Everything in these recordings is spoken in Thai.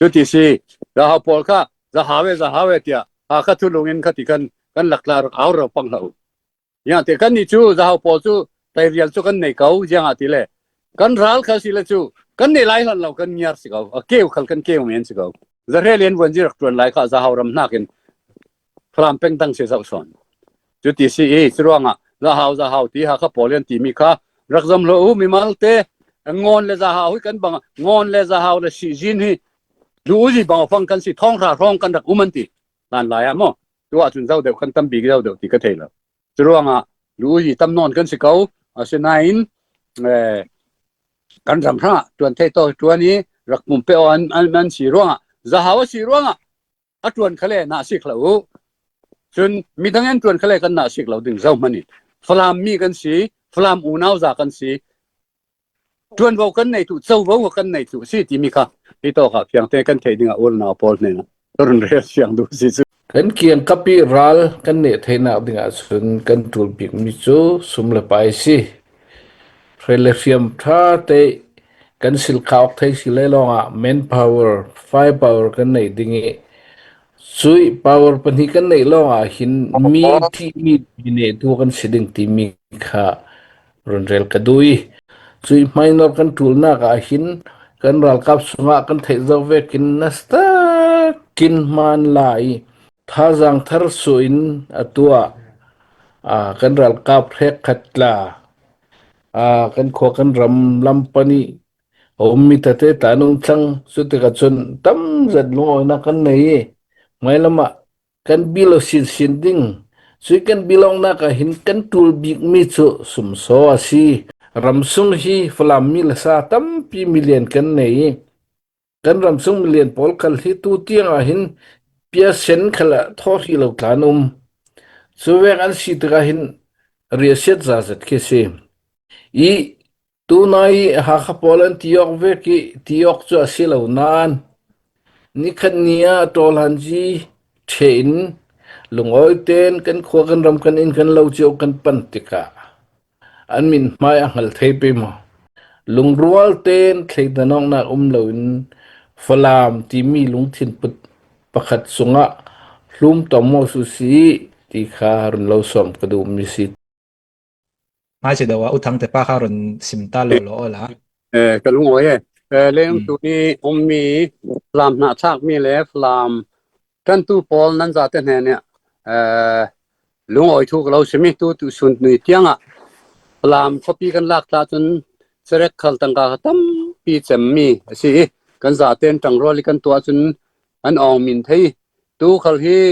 จุดที่4จะหาปอลค่ะจะหาเวเตียหาคัทุลงเงินคัติกันหลักลาเอาเราปังเราอย่างที่กันนี่จูจะหาปอลจูไปเรียนจูกันในเขาอย่างที่เลยกันรัลเขาสิละจูกันนี่ไล่หันเรากันยาสิเขาเกี่ยวขันกันเกี่ยวเหมือนสิเขาจะเรียนวันจีรักตัวไล่เขาจะหารำนักกันพรามเป็นตั้งเสียสาวสอนจุดที่4สรวงจะหาที่หาเขาปอลเรียนที่มีค่ะรักจำเรามีมาลเตงอนเลยจะหากันบังงอนเลยจะหาเลยสิจินฮีดูสิบังฟังกันสิท้องร้องกันรักมันตินั่นหลายอ่ะมั้งตัวจุนเจ้าเดี๋ยวกันตั้มบีเจ้าเดี๋ยวที่ก็เทละสรวงดูสิตั้มนอนกันสิเขาเสนายกันรำพระตัวเทโตตัวนี้รักมุมเปออันสีร่วงจะหาว่าสีร่วงจวนเขาเลยน่าสิเขาจนมีทั้งนั้นจวนเขาเลยกันน่าสิเขาดึงเจ้ามันนี่ฟลามมีกันสีฟลามอูน่าจากกันสีจวนว่ากันในตุเจ้าว่ากันในตุสิที่มีค่ะที่โตค่ะเพียงแต่กันเทดิ้งอ่ะโอลนาพอลเนี่ยนะตอนเรียนเสียงดูสิกันเกียงกับปีรัลกันเนี่ยเทน่าดิ้งอ่ะส่วนกันทูลบิกมิจูสุมเลไปสิเรเลเฟียมท่าเตกันสิลขาวไทยสิเลลองอ่ะ manpower firepower กันเนี่ยดิ้งซุย power ปัญหากันเนี่ยลองอ่ะหินมีที่มีเนี่ยตัวกันสิดิ้งที่มีค่ะรุนเร็วกันด้วยซุย minor กันทูลนักอ่ะหินกันรัลกับสงะกันเทจาวเวกินนัสตากินมันลายท่าจังทาร์สุอินตัวกันรัลกับเรกขัดลากันขวกันรำลำปนีมีแต่เตตานุสังสุดที่กันจนตั้มจัดลงเอานักกันเนี่ยไม่ละมากันบิลสินดิ้งสุยกันบิลองนักหินกันทูลบิกมิจุสุมโซอาซีรำซุงฮีฟลามิลซาตั้มปีมิเลียนกันเนี่ยกันรำซุงมิเลียนพอลคัลฮิตูเตียงหินเปียเซนขละทอฮีเหล่าตานุมสุเวกันสิตระหินเรียเซตซาเซตเคเซอีตูนายหาขพอลันที่ยกเวกิที่ยกจะสิเหล่านานนี่ขันเนียตอลันจีเชนลุงอ้อยเตนกันขวกันรำกันอินกันเล่าเจียวกันปันติกาอันมินไม่อังหัลเทปมาลุงรัวเตนเคยแต่น้องนักเลวินฟลามที่มีลุงทินปุดประคัดสงะลุมต่อมอสุสีที่ขารุนเล่าสมกระดูมิสิตไม่ใช่เดี๋ยวว่าอุทังแต่ป้าข้ารุนสิมตาโลโลละกับลุงอ้อยเรื่องตัวนี้มีฟลามหน้าชากมีแล้วฟลามกันตู้พอลนั่นจะเต็นเนี่ยลุงอ้อยถูกเราใช่ไหมตู้สุนทรีเตียงฟลามเขาปีกันลากตาจนเสร็จขัลตังกาตั้มปีเจมมีสิกันจะเต็นจังรอลิกันตัวจนอันอองมินไทยตู้เขาที่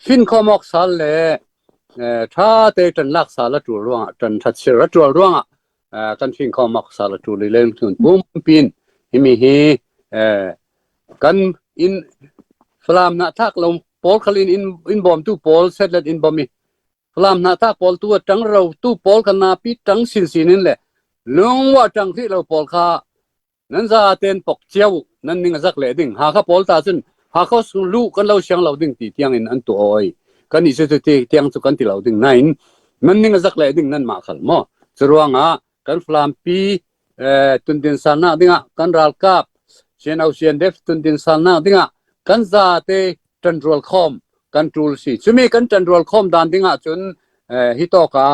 ฟินข้อมอกสาลเลยถ้าเตะจันลักสาลตัวร่วงจันทัดเสือตัวร่วงกันฟินข้อมอกสาลตัวเล่นทุนปุ่มปินหิมีฮีกันอินฟลามนาทักลงพอลคลินอินบอมตู้พอลเซตเลตอินบอมมีฟลามนาทักพอลตัวจังเราตู้พอลกันนาปีจังสินนี่แหละลุงว่าจังที่เราพอลข้านั่นจะเต้นปกเจียวนั่นนิ่งสักเลยดิ่งหาข้าพอลตาซึ่งหาเขาลูกกันเราเชียงเราดิ่งตีเตียงอินอันตัวอ้อยกันนี่สุดที่เตียงสุกันที่เราดิ่งนั่นมันนิ่งสักเลยดิ่งนั่นมาขัลมอสรวงกันฟลามปีตุนดินสานาดิ่งกันรัลกับเชียนเอาเชียนเดฟตุนดินสานาดิ่งกันจะเตะจันทรัลคอมกันทูลสิซึ่งมีกันจันทรัลคอมดันดิ่งจนฮิตอกา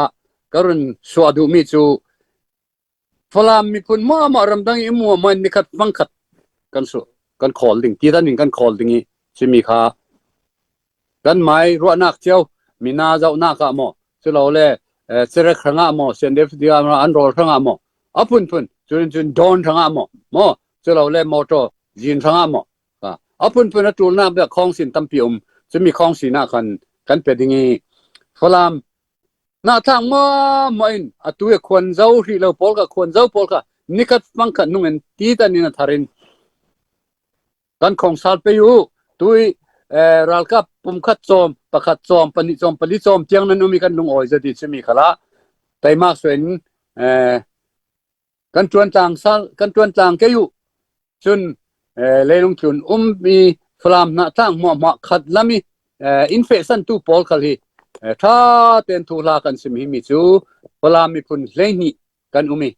การุนสวัสดุมิจูฟลามมีคนมารำดังอิมัวมันนี่ขัดฟังขัดกันสุกันคอลดิ่งที่ด้านหนึ่งกันคอลดิ่งนี้ซึ่งมีค่ะกันไม้รัวนักเจ้ามีนาเจ้านักอะหมอซึ่งเราเลยเสร็จครั้งอะหมอเซนเดฟเดียร์อันโรลครั้งอะหมอพุ่นจนโดนครั้งอะหมอซึ่งเราเลยมอเตอร์ยินครั้งอะหมอพุ่นจูนน้ำเดือดคลองสินตั้มปิ่มจะมีคลองสีหน้ากันเป็นอย่างนี้ฟลามหน้าทางมาอินตัวควรเจ้าที่เราพอลกับควรเจ้าพอลกับนี่ก็ฟังกันนุ่งเงินตีแต่นี่นะทารินกันของสารไปอยู่ตัวรัลกับปุ่มขัดโจมประขัดโจมปนิโจมเจียงนั้นมีกันลุงอ้อยจะดีจะมีขละแต่มากส่วนกันจวนต่างแกอยู่จนเลยลงทุนมีฟลามหน้าทางหมอขัดแล้วมีอินเฟชั่นตู้พอลกันที่ถ้าเต็นทุลากันสิมีจูฟลามมีพุ่นเลนี่กันมี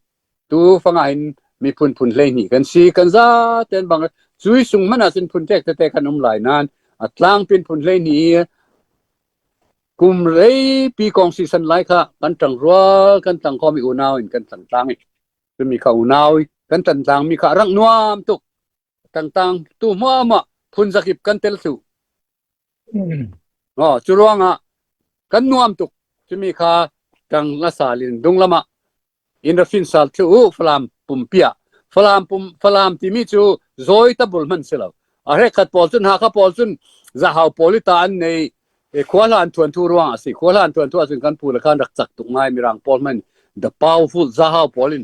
ตู้ฟังอิน มีพุนเลยนี่กันสีกันซาเต็นบางซุยสุงมันสินพุนแตกแต่ขนมหลายนานอัตลางเป็นพุนเลยนี่กุมเลยปีกองซีซันหลายค่ะกันตังรัวกันตังคอมีอุณาวกันต่างๆจะมีข้าวอุณาวกันต่างๆมีข้ารังนวมตุกต่างๆตู้มาพุนสักิบกันเตลสุจุรวงกันนวมตุกจะมีข้าตังละสาลินดุงละมาอินรฟินซัลทูฟลามปุ่มเปียฟลามที่มีจูโซยตะบุลมันเสลาวอะไรขัดปอลซุนหาขัดปอลซุนจะหาปอลิตานในขวาลานทวนทูรวงสิขวาลานทวนทูสิกันพูดละกันรักจักตุกไงมีรังปอลมัน the powerful จะหาปอลิน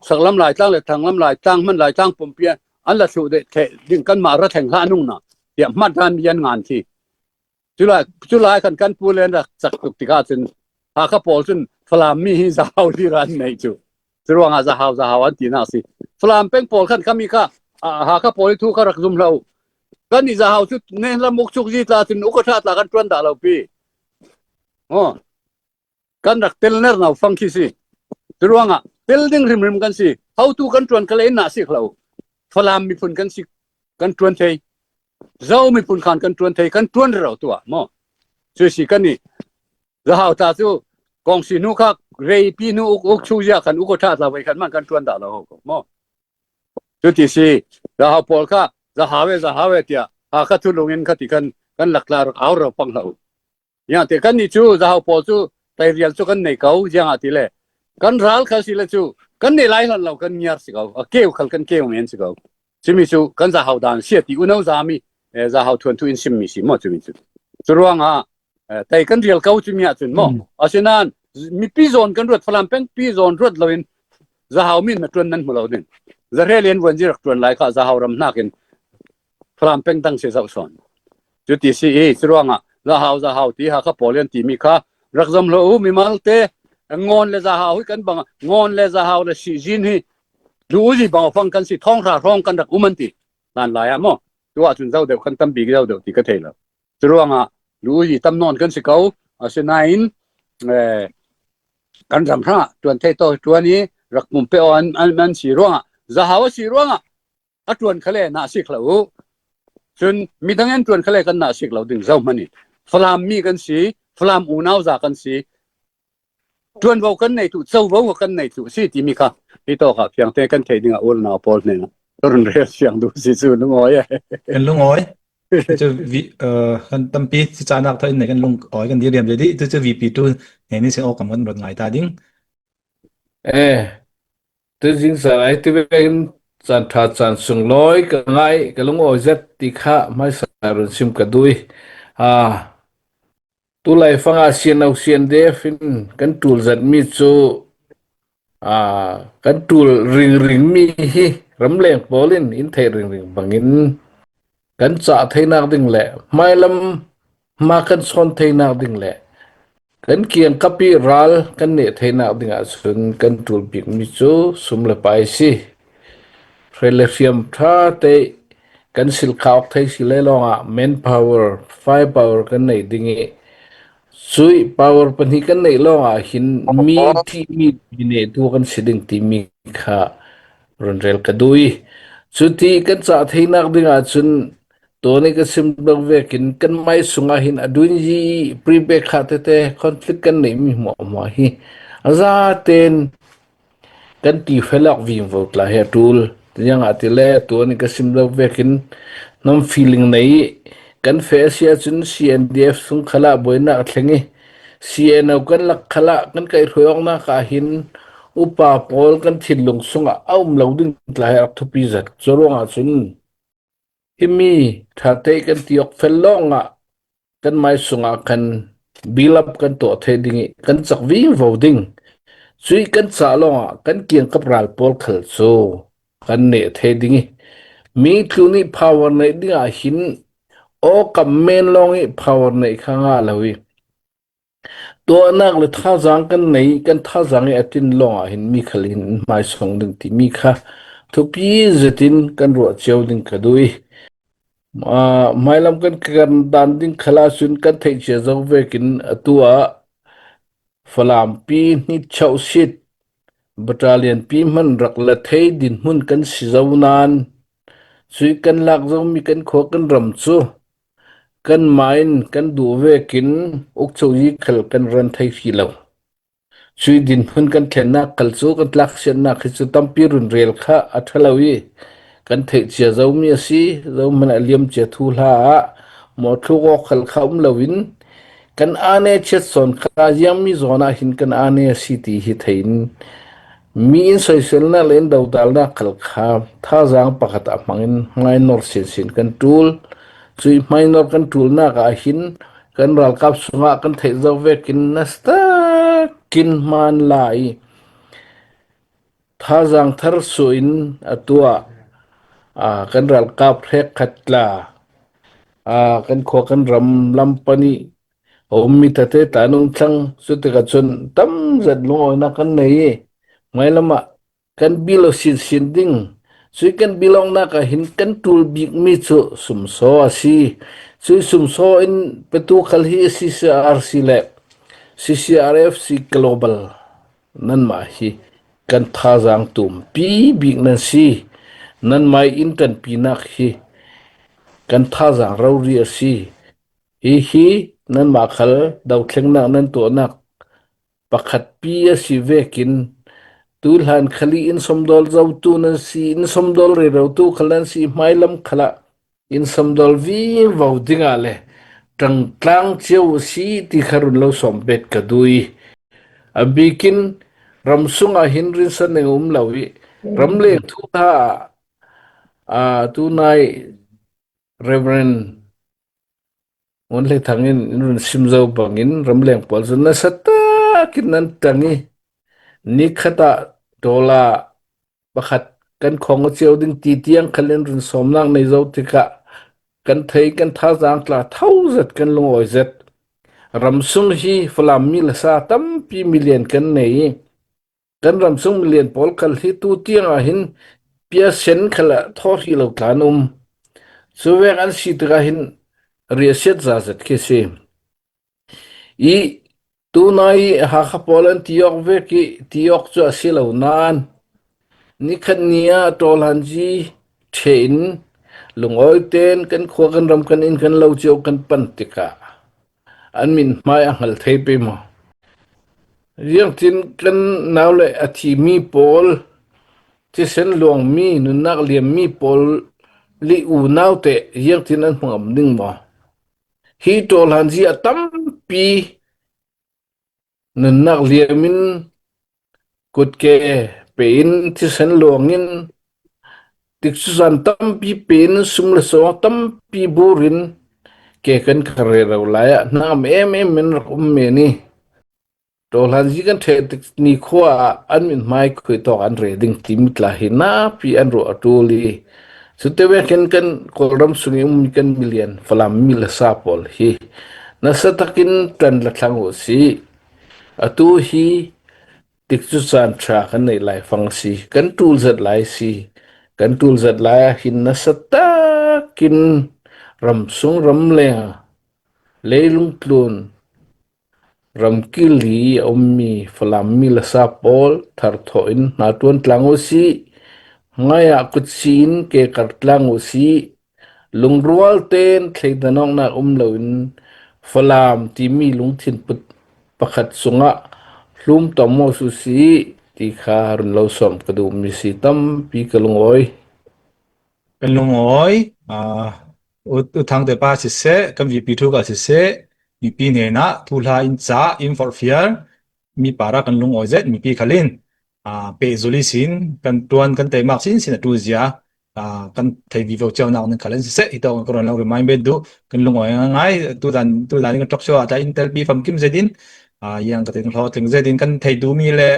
สักลำลายตั้งเลยทางลำลายตั้งมันลายตั้งปุ่มเปียอันละสุดเทดึงกันมาระแทงห้านุ่งนะเดี๋ยวมัดกันยันงานที่จุลายกันพูดเลยรักจักตุกติกาสินหาขัดปอลซุนฟลามมีจะหาที่ร้านไหนจูจรวงจะหาวันที่น่าสิฟลามเป็นปอลขันก็มีค่ะหาขัดปอลทูก็รักซุ่มเรากันนี่จะหาชุดเนี่ยละมุกชุกจีตาสินอุกชาตละกันตวนดาเราปีกันรักเตลเนอร์น่าฟังคิสิจรวงเตลดิ้งริมกันสิเขาตูกันตวนกันเลยน่าสิเราฟลามมีปุ่นกันสิกันตวนเทยเจ้ามีปุ่นกันตวนเทยกันตวนเราตัวช่วยสิกันนี่จะหาตาจูกองสินุคักเรย์ปีนุอุกชูยากันอุกชาตละไว้กันมันกันตวนดาเราจุดที่สี่จะหาปอลค่ะจะหาเวเตียหาคัดทุลงเงินคัดกันหลักลาเอาเราปังเราอย่างที่กันนี่จูจะหาปอลจูไปเรียนจูกันในเขาอย่างที่เลยกันรัลเขาสิเลยจูกันในไลน์เรากันยาสิเขาเกี่ยวขันกันเกี่ยวเหมือนสิเขาจิมิจูกันจะหาด่านเสียที่อุณหภูมิจะหาทวนทุนซิมมิสิมั่วจิมิจูจรวงแต่กันเรียนเขาจิมิอาจุนมั่วอาเช่นนั้นมีปีโซนกันรถฝรั่งเป็นปีโซนรถเราเองจะหามินมาทวนนั้นของเราเนี่ยจะเรียนวันจีรักทวนไลน์เขาจะหารำนักเองฟลามเป็นตั้งเสียสาวสอนจุดที่สี่สรวงจะหาที่หาข้าปอลีนที่มีข้ารักจำเรามีมาลเตงอนเลยจะหากันบังงอนเลยจะหาเลยสิจินฮีดูสิบังฟังกันสิท้องร้องกันรักอุมันตีนั่นหลายมั้งตัวจุนเจ้าเดียวกันตั้มบีเจ้าเดียวที่ก็เทแล้วสรวงดูสิตั้มนอนกันสิเขาเช่นนั้นกันจำพระตัวเทโตตัวนี้รักมุมเปออันสีรวงจะหาว่าสีรวงตัวนเขาเลยน่าสิเขาจนมีทั้งนั้นตวนเขาเลยกันน่าสิเราดึงเจ้ามันนี่ฟลามมีกันสีฟลามอูนาวจากกันสีตวนว่ากันในตุเจ้าว่ากันในตุสิที่มีค่ะที่ต่อค่ะเพียงแต่กันเทดิ้งอ่ะโอลนาปอลเนี่ยนะตอนเรียนเสียงดูสิสุดลุงอ้อยกันลุงอ้อยจะกันตั้มปีที่จานักเท่าไหร่กันลุงอ้อยกันเดียมเลยดิจะวีปีตูเนี่ยนี่เสียงออกกันรถไงตาดิ้งตัวจริงสลายที่เป็นจันทร์จันทร์ส่งลอยกันไงกันลุงอ้อยจะติข้าไม่สารสิมกันด้วยตัวไล่ฟังอาเซียนเอาเซียนเดฟินกันตูลจัดมีจูกันตูลริงมีฮีรำเลียงบอลินอินเทริงบังอินกันจ่าเทนักดิ่งแหละไม่ลำมากันซ้อนเทนักดิ่งแหละกันเกียงคับปีรัลกันเนเทนักดิ่งอาสุนกันตูลบิกมิจูสุมเลไปสิเฟรเลฟิมท่าเตกันสิลขาวไทยสิเลลองแมนพาวเวอร์ไฟพาวเวอร์กันในดิ่งซุย power ปนิกันในโลกหินมีที่มีบินตัวกันสิดึงที่มีค่ารุนเร็วกันด้วยสุดที่กันจะที่นักดึงอาจุนตัวนี้ก็สิมบังเวกินกันไม่สุงหินอดุนจีปรีเบคาเตเตคอนฟ lict กันในมีหมอฮีอาซาเตนกันที่เฟลักวิมวตลาเฮตูลยังอาทิเลตัวนี้ก็สิมบังเวกินน้ำ feeling ในกันเฟสยาจุน CNDF สุงขลาบอยนักทั้งนี้ CN เอากันลักขลากันไกลรวยออกนักหินอุปาปอลกันทิ้งลงสุงเอามลาวดึงลายอักทุพิจัดจรวงอาจุนฮิมีถ้าเตกันที่ออกเฟลลงกันไม่สุงกันบิลับกันตัวเทดิ้งกันจักวิ่งวอดิ้งสุยกันสาลงกันเกี่ยงกับรัลปอลขัลโซกันเนเทดิ้งมีทุนี้ power ในดิ้งหินโอ้กับเมนลงอี power ในข้างอาลาวิตัวนักเลยท่าจังกันในกันท่าจังไอตินลงหินมีขลินไม่ส่งดึงที่มีค่ะทุกปีจะตินกันรัวเจียวดึงกันด้วยไม่ลำกันดันดึงขลาสุนกันเทเจจะเวกินตัวฝรั่งปีนี่เช่าชิด battalion pi man rak la thei din hun kan si zaunan chui kan lak zo mi kan kho kan ram chu kan main kan du vekin uk choji khal kan ran thei hi lo chui din hun kan thlenna kal chu kan tlak sen na khi chu tampi run rel kha athalawi kan thei chia zo mi si zo man aliam che thu la mo thu go khal kham lawin kan ane chet son kha yam mi zona hin kan ane si ti hi thein mi in social na len dau dal na khal kha tha jang pakhat a mangin ngai nor sin kan tul chui minor kan tul na ka hin kan ral kap sunga kan thei zo vekin nasta kin man lai tha jang thar suin atua kan ral kap rek khatla kan kho kan ram lampani mi tate tanung thlang sute ka chun tam zat lo na kan nei mai lama kan bilo sin ding sui kan bilong na ka hin kan tul big mi chu sumso asi sui sumso in petu khal hi CCRC le CCRF si global nan ma hi kan tha jang tum pi big nan si nan mai in kan pinak hi kan tha jang rauri asi hi nan ma khal dau thleng na nan to nak pakhat pi si vekin tulhan khali in somdol zau tu nan si in somdol re ro tu khalan si mailam khala in somdol vi vau dinga le tang tlang cheu si ti kharun lo sombet ka dui abikin ramsunga hinrin san ne lawi ramle thu tha tu nai reverend only thangin in simzau bangin ramleng polzun na sata kinan tangi nikhata dola pakhat kan khong cheu ding ti tiang khalen run somlang nei zo tika kan thei kan tha jang tla thousand kan lungoi zet ramsung hi flam mil sa tam pi million kan nei kan ramsung million pol khal hi tu tiang a hin pia sen khala thor hi lo tlanum suwek an si tika hin reset zazet kese I tunai ha khapolan tiok veki tiok chu asilo nan nikhania tolhanji thein lungoi ten kan khogan ram kan in kan lo cheu kan pantika anmin mai angal theipe mo riang tin kan naule athi mi pol ti sen luang mi nunak liam mi pol li u naute riang tin an hmangam ding mo hi tolhanji atampi nunak liamin kutke pein ti sen luangin tiksusan tampi pein sumle so tampi burin ke kan karera ulaya nam men me ni tolhanji kan the ni khwa anmin mai khoi to an reding timtla hina pi an ro atuli sutewe kan koram sungi kan million falam mil sapol hi nasatakin tan la thlango si atu hi tikchu san tra kan nei lai fangsi kan tul zat lai si kan tul zat lai hin nasatakin ramsung ramle leilung tlun ramkili ommi falam mil sapol thar thoin na tuan tlango si ngaya kutsin ke kartlang usi lungrual ten thleidanong na umloin falam timi lungthin put pakhat sunga hlum tomo susi ti khar lo som kadu mi si tam pi kalungoi uthang de pa si se kan VP2 ka si se VP ne na thula in cha in for fear mi para kan lungoi zet mi pi khalin pe zuli sin kan tuan kan te mak sin tu zia kan thei vivo chau na kan khalan se ito kan ron lo remind du kan lungoi ngai tu dan kan talk show ata intel bi fam kim zedin yang ka teng hlo teng zedin kan thei du mi le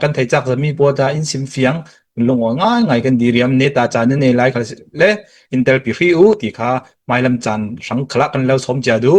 kan thei chak mi po ta in sim fiang lungoi ngai kan diriam ne ta chan ne lai khal le intel pi u ti kha mailam chan sang khla kan lo som ja du